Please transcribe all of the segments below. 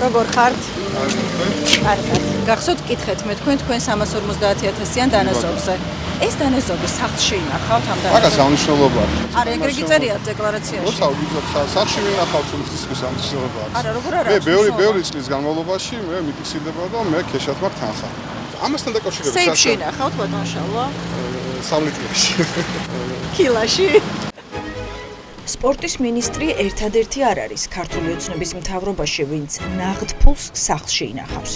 როგორ ხართ? კარგად. გახსოვთ კითხეთ მე თქვენ 350.000-იან დანაზოგზე. ეს დანაზოგი სახლში ინახავთ ამ დანაზოგს? მაგას აღნიშნულობა აქვს. არა, ეგრე გიწერიათ დეკლარაციაში. როცა სახლში ვინახავთ ის აღნიშნულობა აქვს. არა, როგორ არა? მე ბევრი წლის განმავლობაში მე მიფიქსირდება და მე ქეშად მაქვს თანხა. ამასთან დაკავშირებით სეიფში ინახავთ ბატონ შალვა? სამლიტროში. კილაში? სპორტის მინისტრი ერთადერთი არ არის ქართული ოცნების მთავრობაში, ვინც ნაღდ ფულს სახლში ინახავს.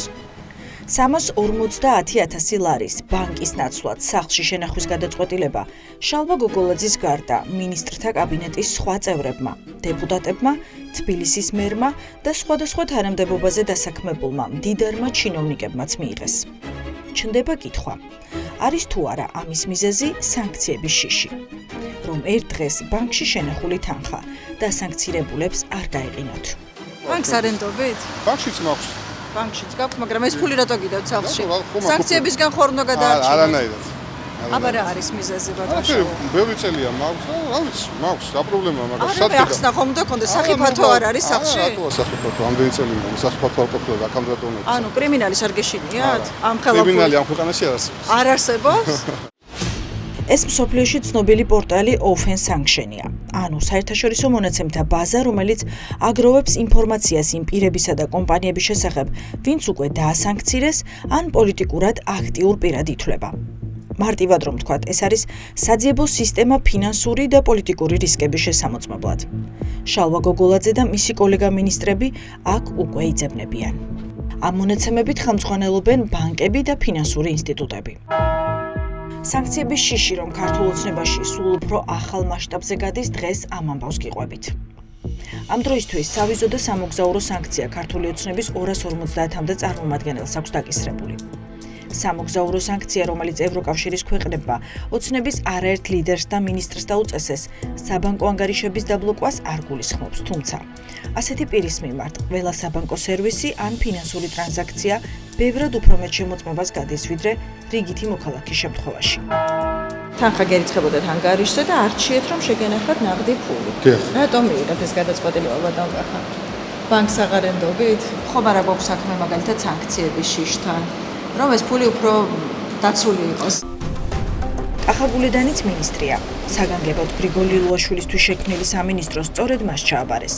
350.000 ლარის ბანკის ნაცვლად სახლში შენახვის გადაწყვეტილება შალვა გოგოლაძის გარდა მინისტრთა კაბინეტის სხვა წევრებმა, დეპუტატებმა, თბილისის მერმა და სხვადასხვა თანამდებობაზე დასაქმებულმა მდიდარმა ჩინოვნიკებმაც მიიღეს. ჩნდება კითხვა, არის თუ არა ამის მიზეზი სანქციების შიში, რომ ერთ დღეს ბანკში შენახული თანხა დასანქცირებულებს არ გაეყინოთ. ბანკს არენდობით? ბანკშიც მაქვს. ბანკშიც გაქვთ, მაგრამ ეს ფული რატო გიდევთ სახლში? სანქციებისგან ხوار უნდა გადაარჩინოთ. არანაირად. აბა რა არის მიზეზი ბატონ? ბევრი წელია მაქვს და რა ვიცი, მაქვს, რა პრობლემაა, მაგრამ სად ახსნა ხომ უნდა კონდეს საფათო არ არის სახლში? რატოა საფათო? ამდენი წელი მე საფათო არ ყოფილა აქამდე რატომ? ანუ კრიმინალის არ გეშინიათ? ამ ხელაფულის კრიმინალი ამ ქვეყანაში არ არსებობს. არ არსებობს? ეს მსოფლიოში ცნობილი პორტალი Open Sanction-ია, ანუ საერთაშორისო მონაცემთა ბაზა, რომელიც აგროვებს ინფორმაციას იმ პირებისა და კომპანიების შესახებ, ვინც უკვე დაასანქცირეს ან პოლიტიკურად აქტიურ პირად ითვლება. მარტივად რომ ვთქვათ, ეს არის საძიებო სისტემა ფინანსური და პოლიტიკური რისკების შესამოწმებლად. შალვა გოგოლაძე და მისი კოლეგა მინისტრები აქ უკვე იძებნებიან. ამ მონაცემებით ხელმძღვანელობენ ბანკები და ფინანსური ინსტიტუტები. სანქციების შიში, რომ ქართულ ოცნებაში სულ უფრო ახალ მასშტაბზე გადის, დღეს ამ ამბავს გიყვებით. ამ დროისთვის სავიზო და სამოგზაურო სანქცია ქართული ოცნების 250-მდე წარმომადგენელს აქვს დაკისრებული. სამოგზაურო სანქცია, რომელიც ევროკავშირის ქვეყნებმა ოცნების არაერთ ლიდერს და მინისტრს დაუწესეს, საბანკო ანგარიშების დაბლოკვას არ გულისხმობს, თუმცა ასეთი პირის მიმართ ყველა საბანკო სერვისი ან ფინანსური ტრანზაქცია ბევრად უფრო მეტ შემოწმებას გადის, ვიდრე რიგითი მოქალაქის შემთხვევაში. თანხა გერიცხებოდეთ ანგარიშზე და არჩიეთ, რომ შეგენახათ ნაღდი ფული. რატომ მიიღეთ ეს გადაწყვეტილება ბატონ კახა? ბანკს აღარენდობით? ხომ არა გვაქვს საქმე მაგალითად სანქციების შიშთან, რომ ეს ფული უფრო დაცული იყოს. კახაგულედანიც მინისტრია. საგანგებოდ გრიგოლი ლუაშვილისთვის შექმნილი სამინისტრო სწორედ მას ჩააბარეს.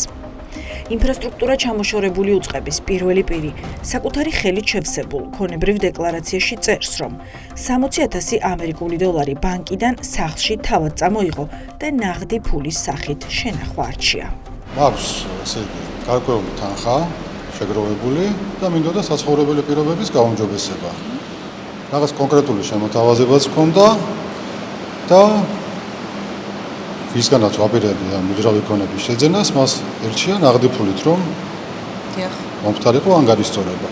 ინფრასტრუქტურა ჩამოშორებული უწყების პირველი პირი საკუთარი ხელით შევსებულ ქონებრივ დეკლარაციაში წერს, რომ 60.000 ამერიკული დოლარი ბანკიდან სახლში თავად წამოიღო და ნაღდი ფულის სახით შენახვა არჩია. მაქვს ესე იგი გარკვეული თანხა შეგროვებული და მინდოდა საცხოვრებელი პირობების გაუმჯობესება. რაღაც კონკრეტული შემოთავაზებაც ჰქონდა და ვისგანაც ვაპირებია მოძრავი ქონების შეძენას, მას ერჩია ნაღდი ფულით, რომ მომხდარიყო ანგარიშწორება.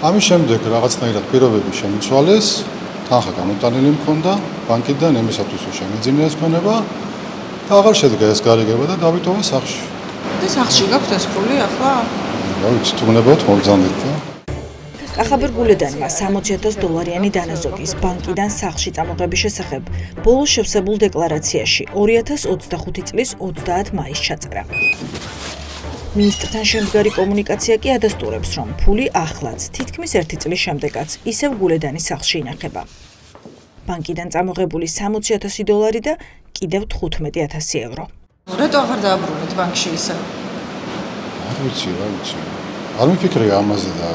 ამის შემდეგ რაღაცნაირად პირობები შემიცვალეს, თანხა გამოტანილი მქონდა ბანკიდან იმისათვის, რომ შემეძინა ეს ქონება და აღარ შედგა ეს გარიგება და დავიტოვა სახლში. და სახლში გაქვთ ეს ფული ახლა? რა ვიცი, თუ გნებავთ მოგზავნეთ და კახაბერგულედანმა 60.000 დოლარიანი დანაზოგის ბანკიდან სახლში წამოღების შესახებ ბოლოს შევსებულ დეკლარაციაში 2025 წლის 30 მაისს ჩაწერა. მინისტრთან შემდგარი კომუნიკაცია კი ადასტურებს, რომ ფული ახლაც, თითქმის 1 წლის შემდეგაც ისევ გულედანის სახლში ინახება. ბანკიდან წამოღებული 60.000 დოლარი და კიდევ 15.000 ევრო. რატო აღარ დააბრუნეთ ბანკში ისე? არ ვიცი. არ მიფიქრე ამაზე და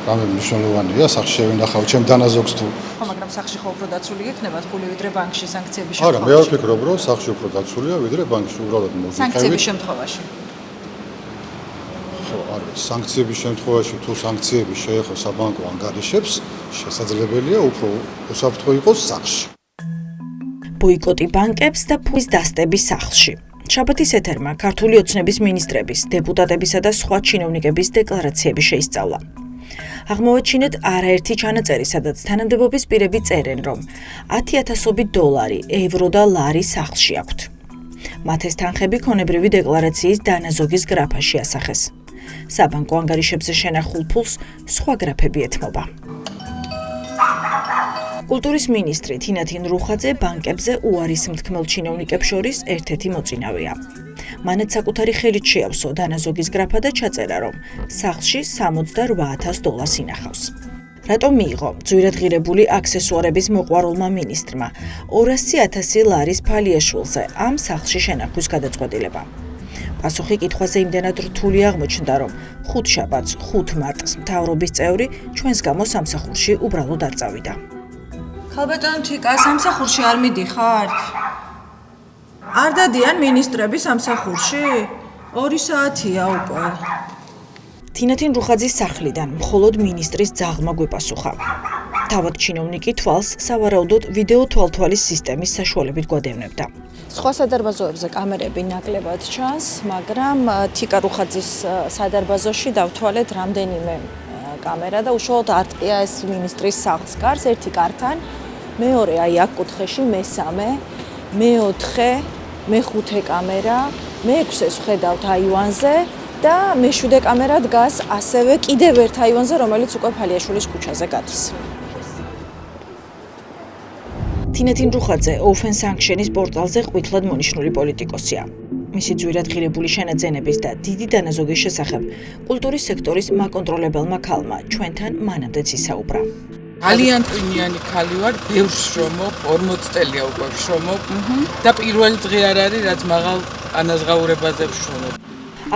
რამე მნიშვნელოვანია სახლში შევინახავ ჩემ დანაზოგს თუ. ხო, მაგრამ სახლში ხო უფრო დაცული გექნებათ ფული ვიდრე ბანკში სანქციების შემთხვევაში. არა, მე არ ვფიქრობ, რომ სახლში უფრო დაცულია ვიდრე ბანკში, უბრალოდ მოგიყევით. სანქციების შემთხვევაში. ხო, არ ვიცი, სანქციების შემთხვევაში თუ სანქციები შეეხო საბანკო ანგარიშებს, შესაძლებელია უფრო უსაფრთხო იყოს სახლში. ბოიკოტი ბანკებს და ფულის დასტები სახლში. შაბათის ეთერმა ქართული ოცნების მინისტრების, დეპუტატებისა და სხვა ჩინოვნიკების დეკლარაციები შეისწავლა. აღმოვაჩინეთ არაერთი ჩანაწერი, სადაც თანამდებობის პირები წერენ, რომ 10.000 დოლარი, ევრო და ლარი სახლში აქვთ. მათ ეს თანხები ქონებრივი დეკლარაციის დანაზოგის გრაფაში ასახეს. საბანკო ანგარიშებზე შენახულ ფულს სხვა გრაფები ეთმობა. კულტურის მინისტრი თინათინ რუხაძე ბანკებზე უარის მთქმელ ჩინოვნიკებს შორის ერთ-ერთი მოწინავეა. მანაც საკუთარი ხელით შეავსო დანაზოგის გრაფა და ჩაწერა, რომ სახლში $68,000 ინახავს. რატომ მიიღო ძვირადღირებული აქსესუარების მოყვარულმა მინისტრმა $200,000 ფალიაშვილზე ამ სახლში შენახვის გადაწყვეტილება? პასუხი კითხვაზე იმდენად რთული აღმოჩნდა, რომ 5 შაბათს 5 მარტს მთავრობის წევრი ჩვენს გამო სამსახურში უბრალოდ არ წავიდა. ქალბატონ თიკა, სამსახურში არ მიდიხართ? არ დადიან მინისტრები სამსახურში? 2 საათია უკვე. თინათინ რუხაძის სახლიდან მხოლოდ მინისტრის ძაღლმა გვეპასუხა. თავად ჩინოვნიკი თვალს სავარაუდოდ ვიდეო თვალთვალის სისტემის საშუალებით გვადევნებდა. სხვა სადარბაზოებზე კამერები ნაკლებად ჩანს, მაგრამ თიკა რუხაძის სადარბაზოში დავთვალეთ რამდენიმე კამერა და უშუალოდ არტყია ეს მინისტრის სახლს გარს, ერთი კართან, მეორე აი აქ კუთხეში, მესამე, მეოთხე, მეხუთე კამერა, მეექვსეს ვხედავთ აივანზე და მეშვიდე კამერა დგას ასევე კიდევ ერთ აივანზე, რომელიც უკვე ფალიაშვილის ქუჩაზე გადის. თინათინ რუხაძე Open Sanction-ის პორტალზე ყვითლად მონიშნული პოლიტიკოსია. მისი ძვირადღირებული შენაძენების და დიდი დანაზოგის შესახებ კულტურის სექტორის მაკონტროლებელმა ქალმა ჩვენთან მანამდეც ისაუბრა. ძალიან ტვინიანი ქალი ვარ, ბევრს შრომობ, 40 წელია უკვე შრომობ და პირველი დღე არ არის, რაც მაღალ ანაზღაურებაზე ვშრომობ.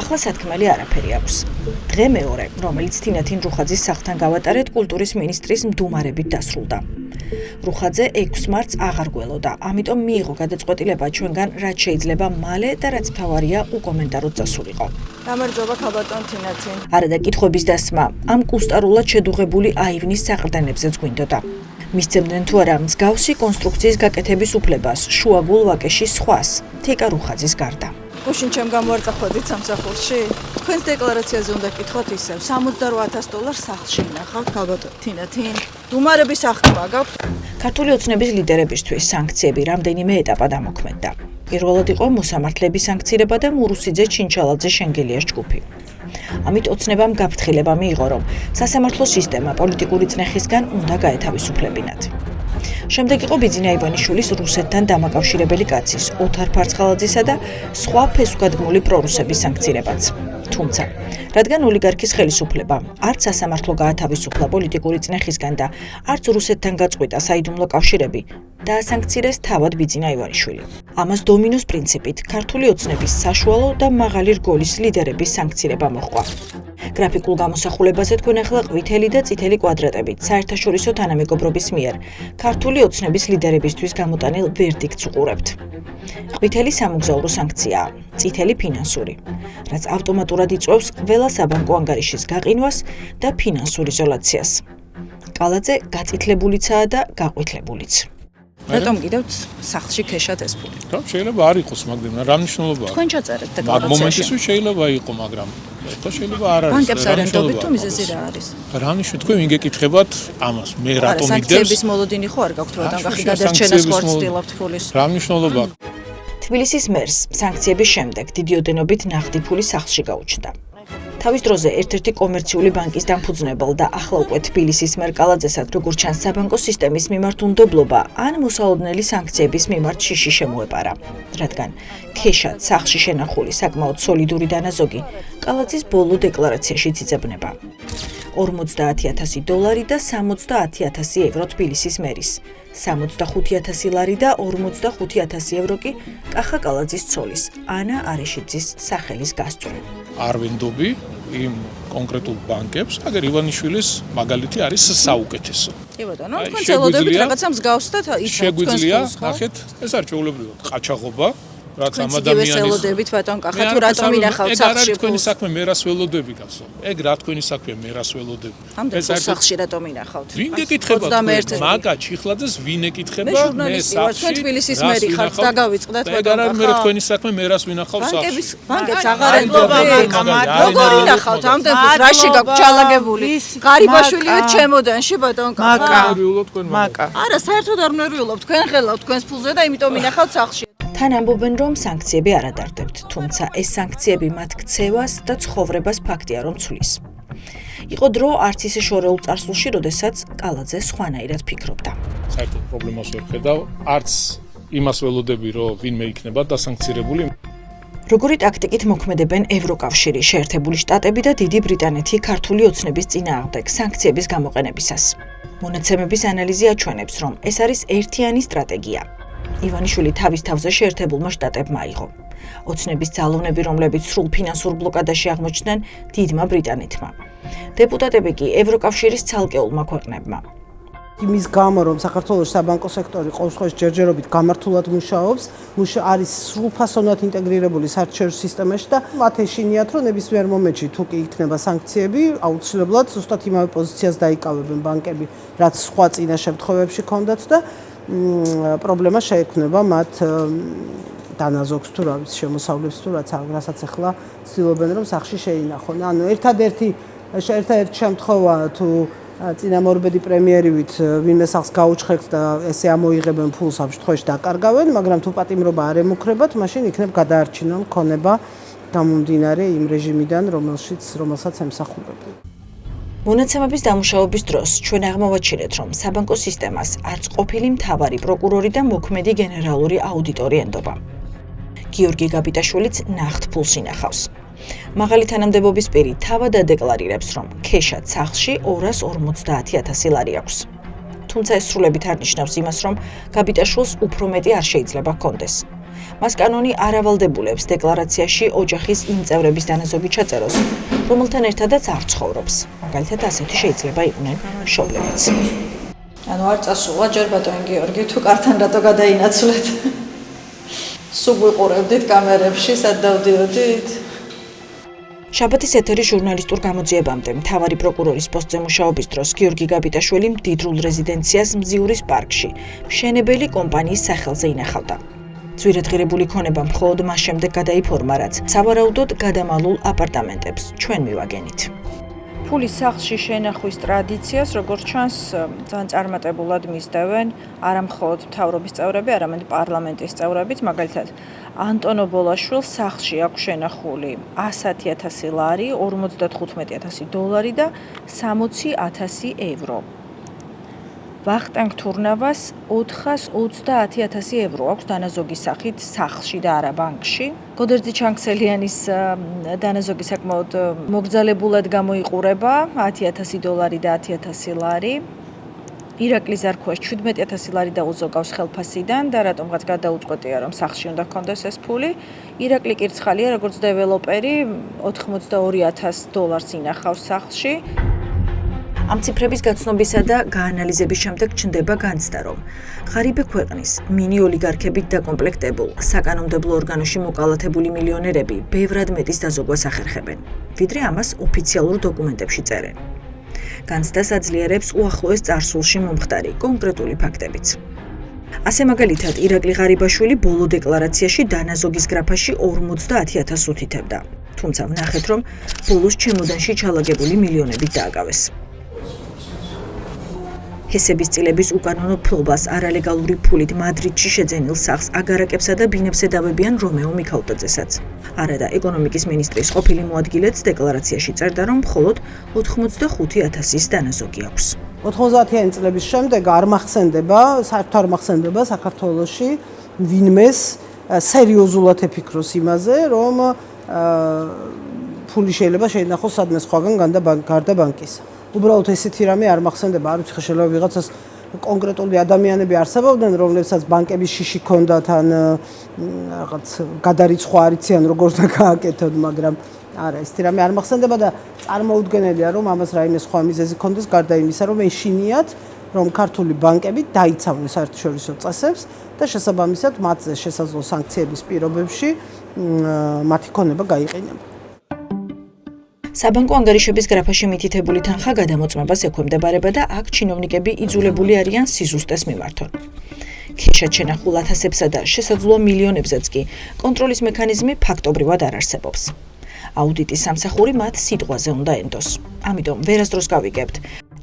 ახლა სათქმელი არაფერი აქვს. დღე მეორე, რომელიც თინათინ რუხაძის სახლთან გავატარეთ, კულტურის მინისტრის მდუმარებით დასრულდა. რუხაძე 6 მარტს აღარ გველოდა, ამიტომ მიიღო გადაწყვეტილება ჩვენგან, რაც შეიძლება მალე და რაც მთავარია უკომენტაროდ წასულიყო. გამარჯობა ქალბატონ თინათინ. არა და კითხვების დასმა ამ კუსტარულად შედუღებული აივნის საყრდენებზეც გვინდოდა. მისცემდნენ თუ არა მსგავსი კონსტრუქციის გაკეთების უფლებას შუაგულ ვაკეში სხვას, თიკა რუხაძის გარდა. გუშინ ჩემ გამოარწახვედით სამსახურში. თქვენს დეკლარაციაზე უნდა გკითხოთ ისევ. $68,000 სახლში ინახავთ ქალბატონ თინათინ. დუმარების სახლმა გაქვთ. ქართული ოცნების ლიდერებისთვის სანქციები რამდენიმე ეტაპად ამოქმედდა. პირველად იყო მოსამართლეების სანქცირება და მურუსიძე ჩინჩალაძე შენგელიას ჯგუფი. ამით ოცნებამ გაფრთხილება მიიღო, რომ სასამართლო სისტემა პოლიტიკური წნეხისგან უნდა გაეთავისუფლებინათ. შემდეგ იყო ბიძინა ივანიშვილის რუსეთთან დამაკავშირებელი კაცის ოთარ ფარცხალაძისა და სხვა ფესვგადგმული პრორუსების სანქცირებაც. თუმცა, რადგან ოლიგარქის ხელისუფლებამ არც სასამართლო გაათავისუფლა პოლიტიკური წნეხისგან და არც რუსეთთან გაწყვიტა საიდუმლო კავშირები, დაასანქცირეს თავად ბიძინა ივანიშვილი. ამას დომინოს პრინციპით ქართული ოცნების საშუალო და მაღალი რგოლის ლიდერების სანქცირება მოჰყვა. გრაფიკულ გამოსახულებაზე თქვენ ახლა ყვითელი და წითელი კვადრატებით საერთაშორისო თანამეგობრობის მიერ ქართული ოცნების ლიდერებისთვის გამოტანილ ვერდიქტს უყურებთ. ყვითელი სამოგზაურო სანქციაა, წითელი ფინანსური, რაც ავტომატურად იწვევს ყველა საბანკო ანგარიშის გაყინვას და ფინანსურ იზოლაციას. კალაძე გაწითლებულიცაა და გაყვითლებულიც. რატომ კიდევ სახლში ქეშად ეს ფული? რა შეიძლება არ იყოს, მაგრამ რა მნიშვნელობა აქვს? თქვენ ჩაწერეთ მაგ დეკლარაციაში. მომენტში შეიძლება იყო, მაგრამ ეხლა შეიძლება არ არის. ბანკებს არ ენდობით თუ მიზეზი რა არის? რა ნიშნავს თქვენ ვინ გეკითხებათ ამას? მე რატომ მიდევს? სანქციების მოლოდინი ხო არ გაქვთ, რომ დაგახი გადარჩენას ხო არ ცდილობთ ფულის? რა მნიშვნელობა აქვს? თბილისის მერს სანქციების შემდეგ დიდი ოდენობით ნაღდი ფული სახლში გაუჩნდა. თავის დროზე ერთ-ერთი კომერციული ბანკის დამფუძნებელ და ახლა უკვე თბილისის მერ კალაძესაც როგორც ჩანს საბანკო სისტემის მიმართ უნდობლობა ან მოსალოდნელი სანქციების მიმართ შიში შემოეპარა, რადგან ქეშად სახლში შენახული საკმაოდ სოლიდური დანაზოგი კალაძის ბოლო დეკლარაციაში იწებნება. $50,000 და €70,000 თბილისის მერის, $65,000 და €45,000 კი კახა კალაძის ცოლის, ანა არიშიძის სახელის გასწვრივ. არ ვენდობი იმ კონკრეტულ ბანკებს, აგერ ივანიშვილის მაგალითი არის საუკეთესო. კი ბატონო, თქვენ ცელოდებით რაღაცა მსგავს და იცავთ თქვენს შეგვიძლია, ფულს, ხო? ნახეთ, ეს არ ჩვეულებრივად ყაჩაღობა, რაც ამ თქვენ ადამიანის ცელოდებით ბატონ კახა თუ რატომ ინახავთ ეგ არ სახლში არის თქვენი ფულს? საქმე, მე რას ველოდები გასო. ეგ რა თქვენი საქმე, მე რას ველოდები. ამდენ ფულს სახლში რატომ ინახავთ? ვინ გეკითხება თქვენ? 21 მაგა ჩიხლაძეს ვინ ეკითხება? მე ჟურნალისტი ვარ, თქვენ თბილისის მერი ხართ, დაგავიწყდათ ეგ არ არის მე თქვენი საქმე, მე რას ვინახავ სახლში. ბანკებს აღარ ენდობთ. როგორ ინახავთ ამდენ ფულს? რაში გაქვთ ჩალაგებული? ღარიბაშვილივით ჩემოდანში ბატონ კახა. მაკა. არა, საერთოდ არ მნერვიულობ, თქვენ ხელავთ თქვენს ფულზე და იმიტომ ინახავთ სახლში. თან ამბობენ, რომ სანქციები არ ადარდებთ, თუმცა ეს სანქციები მათ ქცევას და ცხოვრებას ფაქტია, რომ ცვლის. იყო დრო არც ისე შორეულ წარსულში, როდესაც კალაძე სხვანაირად ფიქრობდა. საერთოდ პრობლემას ვერ ხედავ, არც იმას ველოდები, რომ ვინმე იქნება დასანქცირებული. როგორი ტაქტიკით მოქმედებენ ევროკავშირი, შეერთებული შტატები და დიდი ბრიტანეთი ქართული ოცნების წინააღმდეგ სანქციების გამოყენებისას. მონაცემების ანალიზი აჩვენებს, რომ ეს არის ერთიანი სტრატეგია. ივანიშვილი თავის თავზე შეერთებულმა შტატებმა აიღო. ოცნების ძალოვნები, რომლებიც სრულ ფინანსურ ბლოკადაში აღმოჩნდნენ დიდმა ბრიტანეთმა. დეპუტატები კი ევროკავშირის ცალკეულმა ქვეყნებმა. იმის გამო, რომ საქართველოს საბანკო სექტორი ყოველთვის ჯერჯერობით გამართულად მუშაობს, არის სრულფასოვნად ინტეგრირებული საერთაშორისო სისტემაში და მათ ეშინიათ, რომ ნებისმიერ მომენტში თუ კი იქნება სანქციები, აუცილებლად ზუსტად იმავე პოზიციას დაიკავებენ ბანკები, რაც სხვა წინა შემთხვევებში ჰქონდათ და პრობლემა შეექმნება მათ დანაზოგს თუ რა ვიცი, შემოსავლებს თუ რასაც ახლა ცდილობენ რომ სახში შეინახონ. ანუ ერთადერთი შემთხვევა თუ წინამორბედი პრემიერივით ვინმე სახს გაუჩხერთ და ესე ამოიღებენ ფულს ამ შემთხვევაში დაკარგავენ, მაგრამ თუ პატიმრობა არ ემუქრებათ, მაშინ იქნებ გადაარჩინონ ქონება გამომდინარე იმ რეჟიმიდან, რომელსაც ემსახურებენ. მონაცემების დამუშავების დროს ჩვენ აღმოვაჩინეთ, რომ საბანკო სისტემას არც ყოფილი მთავარი პროკურორი და მოქმედი გენერალური აუდიტორი ენდობა. გიორგი გაბიტაშვილიც ნახთ ფულს ინახავს. მაღალი თანამდებობის პირი თავად ადეკლარირებს, რომ ქეშად სახლში 250,000 ლარი აქვს. თუმცა ეს სრულებით არ ნიშნავს იმას, რომ გაბიტაშვილს უფრო მეტი არ შეიძლება ჰქონდეს. მას კანონი არ ავალდებულებს დეკლარაციაში ოჯახის იმ წევრების დანაზოგი ჩაწეროს, რომელთან ერთადაც არ ცხოვრობს. მაგალითად, ასეთი შეიძლება იყვნენ მშობლებიც. ანუ არ წასულა ჯერ ბატონი გიორგი, თუ კართან რატო გადაინაცვლეთ? სულ ვიყურებდით კამერებში, სად დავდიოდით? შაბათის ეთერის ჟურნალისტურ გამოძიებამდე მთავარი პროკურორის პოსტზე მუშაობის დროს გიორგი გაბიტაშვილი მდიდრულ რეზიდენციას მზიურის პარკში, მშენებელი კომპანიის სახელზე ინახავდა. ძვირადღირებული ქონება მხოლოდ მას შემდეგ გადაიფორმა, რაც სავარაუდოდ გადამალულ აპარტამენტებს ჩვენ მივაგენით. ფულის სახლში შენახვის ტრადიციას, როგორც ჩანს, ძალიან წარმატებულად მისდევენ არა მხოლოდ მთავრობის წევრები, არამედ პარლამენტის წევრებიც, მაგალითად ანტონო ბოლაშვილს სახლში აქვს შენახული 100,000 ლარი, 55,000 დოლარი და 60,000 евро. ვახტანგ თურნავას 420,000 евро აქვს დანაზოგი სახით სახლში და არა ბანკში. გოდერძი ჩანგსელიანის დანაზოგი საკმაოდ მოგრძალებულად გამოიყურება 10,000 დოლარი და 10,000 ლარი. ირაკლი ზარქუას 17,000 ლარი დაუზოგავს ხელფასიდან და რატომღაც გადაუწყვეტია, რომ სახლში უნდა ჰქონდეს ეს ფული. ირაკლი კირცხალია, როგორც დეველოპერი, 82,000 დოლარს ინახავს სახლში. ამ ციფრების გაცნობისა და გაანალიზების შემდეგ ჩნდება განცდა, რომ ღარიბი ქვეყნის მინი ოლიგარქებით დაკომპლექტებულ საკანონმდებლო ორგანოში მოკალათებული მილიონერები ბევრად მეტის დაზოგვას ახერხებენ, ვიდრე ამას ოფიციალურ დოკუმენტებში წერენ. განცდას აძლიერებს უახლოეს წარსულში მომხდარი კონკრეტული ფაქტებიც. ასე მაგალითად, ირაკლი ღარიბაშვილი ბოლო დეკლარაციაში დანაზოგის გრაფაში 50,000 უთითებდა. თუმცა ვნახეთ, რომ ბოლოს ჩემოდანში ჩალაგებული მილიონებით დააკავეს. ჰესების წილების უკანონო ფლობას არალეგალური ფულით მადრიდში შეძენილ სახლს აგარაკებსა და ბინებს ედავებიან რომეო მიქალტაძესაც. არადა ეკონომიკის მინისტრის ყოფილი მოადგილეც დეკლარაციაში წერდა, რომ მხოლოდ 85,000 დანაზოგი აქვს. 90-იანი წლების შემდეგ არ მახსენდება საქართველოში ვინმეს სერიოზულად ეფიქროს იმაზე, რომ ფული შეიძლება შეინახოს სადმე სხვაგან გარდა ბანკისა. უბრალოდ ესეთი რამე არ მახსენდება, არ ვიცი, შეიძლება ვიღაცას კონკრეტული ადამიანები არსებობდნენ, რომლებსაც ბანკების შიში ჰქონდათ ან რაღაც გადარიცხვა არ იციან როგორ და გააკეთოთ, მაგრამ არა, ესეთი რამე არ მახსენდება და წარმოუდგენელია, რომ ამას რაიმე სხვა მიზეზი ჰქონდეს გარდა იმისა, რომ ეშინიათ, რომ ქართული ბანკები დაიცავნენ საერთაშორისო წესებს და შესაბამისად მათზე შესაძლო სანქციების პირობებში მათი ქონება გაიყინება. საბანკო ანგარიშების გრაფაში მითითებული თანხა გადამოწმებას ექვემდებარება და აქ ჩინოვნიკები იძულებული არიან სიზუსტეს მიმართონ. ქეშად შენახულ ათასებსა და შესაძლოა მილიონებზეც კი კონტროლის მექანიზმი ფაქტობრივად არ არსებობს. აუდიტის სამსახური მათ სიტყვაზე უნდა ენდოს. ამიტომ ვერასდროს გავიგებთ.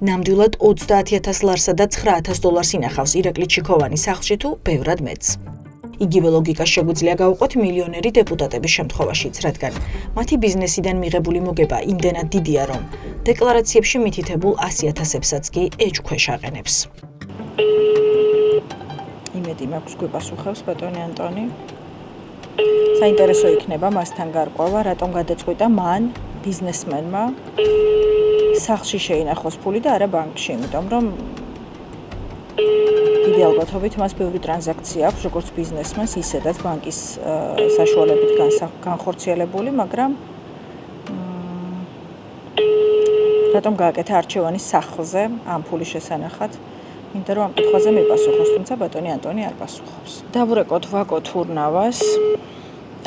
ნამდვილად 30,000 ლარსა და 9,000 დოლარს ინახავს ირაკლი ჩიქოვანი სახლში თუ ბევრად მეტს. იგივე ლოგიკა შეგვიძლია გავუყოთ მილიონერი დეპუტატების შემთხვევაშიც, რადგან მათი ბიზნესიდან მიღებული მოგება იმდენად დიდია, რომ დეკლარაციებში მითითებულ 100,000-ებსაც კი ეჭქვეშ აყენებს. იმედი მაქვს გვიპასუხებს ბატონი ანტონი. საინტერესო იქნება მასთან გარკვევა, რატომ გადაწყვიტა მან ბიზნესმენმა სახლში შეინახოს ფული და არა ბანკში, იმიტომ რომ დიდი ალბათობით მას ბევრი ტრანზაქცია აქვს, როგორც ბიზნესმენს, ისედაც ბანკის საშუალებით განხორციელებული, მაგრამ რატომ გააკეთა არჩევანი სახლზე ამ ფულის შესანახად? მინდა რომ ამ კითხვაზე მიპასუხოს, თუმცა ბატონი ანტონი არ პასუხობს. დავვრეკოთ ვაკო თურნავას,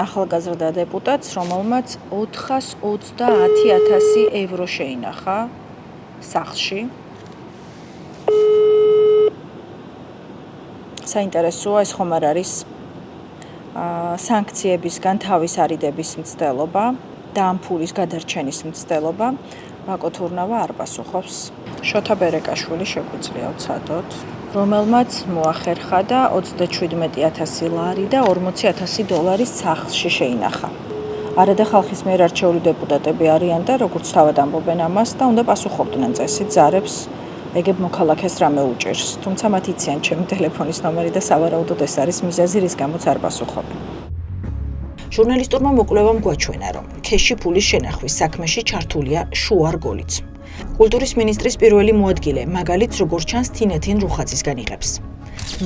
ახალგაზრდა დეპუტატს, რომელმაც 430.000 евро შეინახა სახლში. საინტერესოა, ეს ხომ არ არის სანქციებისგან თავის არიდების მცდელობა და ამ ფულის გადარჩენის მცდელობა. ვაკო თურნავა არ პასუხობს. შოთა ბერეკაშვილი შეგვიძლია ვცადოთ, რომელმაც მოახერხა და 37.000 ლარი და 40.000 დოლარი სახლში შეინახა. არადა ხალხის მიერ არჩეული დეპუტატები არიან და როგორც თავად ამბობენ ამას და უნდა პასუხობდნენ წესით ზარებს ეგებ მოქალაქეს რამე უჭირს. თუმცა მათ იციან ჩემი ტელეფონის ნომერი და სავარაუდოდ ეს არის მიზეზი, რის გამოც არ პასუხობენ. ჟურნალისტურმა მოკვლევამ გვაჩვენა, რომ ქეში ფულის შენახვის საქმეში ჩართულია შუარ გოლიც. კულტურის მინისტრის პირველი მოადგილე, მაგალითს როგორც ჩანს თინეთინ რუხაძისგან იღებს.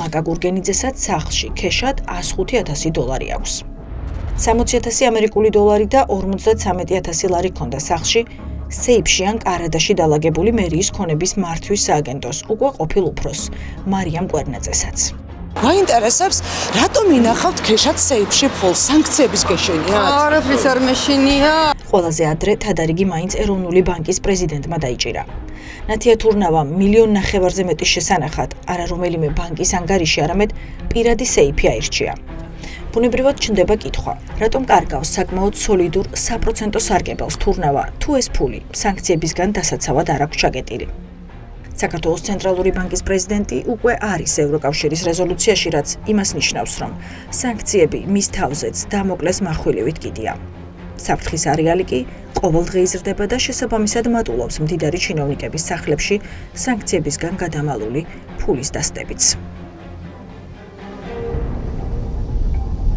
მაგა გურგენიძესაც სახლში ქეშად 105.000 დოლარი აქვს. 60.000 ამერიკული დოლარი და 53.000 ლარი ჰქონდა სახლში სეიფში ან კარადაში დალაგებული მერიის ქონების მართვის სააგენტოს უკვე ყოფილ უფროს მარიამ კვერნაძესაც. მაინტერესებს, რატომ ინახავთ ქეშად სეიფში ფულს? სანქციების გეშენიათ? არაფრის არ მეშინია. ყველაზე ადრე თადარიგი მაინც ეროვნული ბანკის პრეზიდენტმა დაიჭირა. ნათია თურნავამ 1.5 მილიონზე მეტის შესანახად არა რომელიმე ბანკის ანგარიში, არამედ პირადი სეიფი აირჩია. ბუნებრივად ჩნდება კითხვა, რატომ კარგავს საკმაოდ სოლიდურ საპროცენტო სარგებელს თურნავა, თუ ეს ფული სანქციებისგან დასაცავად არ აქვს ჩაგეტილი. საქართველოს ცენტრალური ბანკის პრეზიდენტი უკვე არის ევროკავშირის რეზოლუციაში, რაც იმას ნიშნავს, რომ სანქციები მის თავზეც დამოკლეს מחვილივით კიდია. საფრთხის არეალი კი ყოველდღე იზრდება და შესაბამისად მატულობს მდიდარი ჩინოვნიკების სახლებში სანქციებისგან გადამალული ფულის დასტებიც.